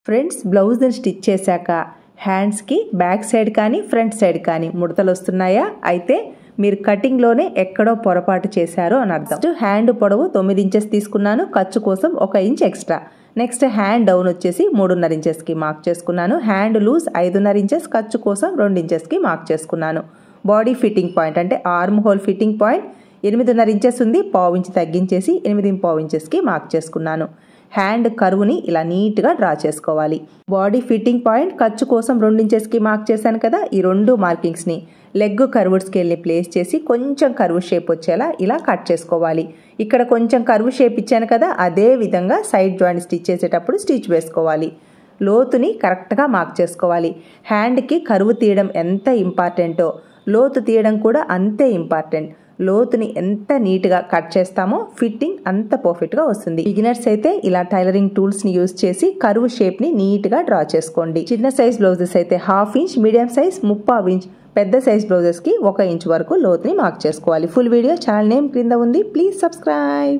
Friends, బ్లౌజ్ని stitch చేశాక హ్యాండ్స్కి బ్యాక్ సైడ్ కానీ ఫ్రంట్ సైడ్ కానీ ముడతలు వస్తున్నాయా? అయితే మీరు కటింగ్లోనే ఎక్కడో పొరపాటు చేశారు అని అర్థం. హ్యాండ్ పొడవు 9 ఇంచెస్ తీసుకున్నాను, ఖర్చు కోసం 1 inch extra. Next hand down వచ్చేసి 3.5 ఇంచెస్కి మార్క్ చేసుకున్నాను. హ్యాండ్ లూజ్ 5.5 ఇంచెస్, ఖర్చు కోసం 2 ఇంచెస్కి మార్క్ చేసుకున్నాను. బాడీ ఫిట్టింగ్ పాయింట్ అంటే arm whole fitting point 8.5 inches ఉంది, 1/4 ఇంచ్ తగ్గించేసి 8.5 ఇంచెస్కి మార్క్ చేసుకున్నాను. హ్యాండ్ కర్వ్ని ఇలా నీట్గా డ్రా చేసుకోవాలి. బాడీ ఫిట్టింగ్ పాయింట్ ఖర్చు కోసం 2 ఇంచెస్కి మార్క్ చేశాను కదా, ఈ 2 మార్కింగ్స్ని లెగ్ కర్వ్డ్ స్కేల్ని ప్లేస్ చేసి కొంచెం కర్వ్ షేప్ వచ్చేలా ఇలా కట్ చేసుకోవాలి. ఇక్కడ కొంచెం కర్వ్ షేప్ ఇచ్చాను కదా, అదే విధంగా సైడ్ జాయింట్ స్టిచ్ చేసేటప్పుడు స్టిచ్ వేసుకోవాలి. లోతుని కరెక్ట్గా మార్క్ చేసుకోవాలి. హ్యాండ్కి కర్వ్ తీయడం ఎంత ఇంపార్టెంటో లోతు తీయడం కూడా అంతే ఇంపార్టెంట్. లోతుని ఎంత నీట్గా కట్ చేస్తామో ఫిట్టింగ్ అంత పర్ఫెక్ట్గా వస్తుంది. బిగినర్స్ అయితే ఇలా టైలరింగ్ టూల్స్ని యూజ్ చేసి కర్వ్ షేప్ని నీట్గా డ్రా చేసుకోండి. చిన్న సైజ్ బ్లౌజెస్ అయితే 1/2 ఇంచ్, మీడియం సైజ్ 3/4 ఇంచ్, పెద్ద సైజ్ బ్లౌజెస్కి 1 ఇంచ్ వరకు లోతుని మార్క్ చేసుకోవాలి. ఫుల్ వీడియో ఛానల్ నేమ్ క్రింద ఉంది. Please subscribe.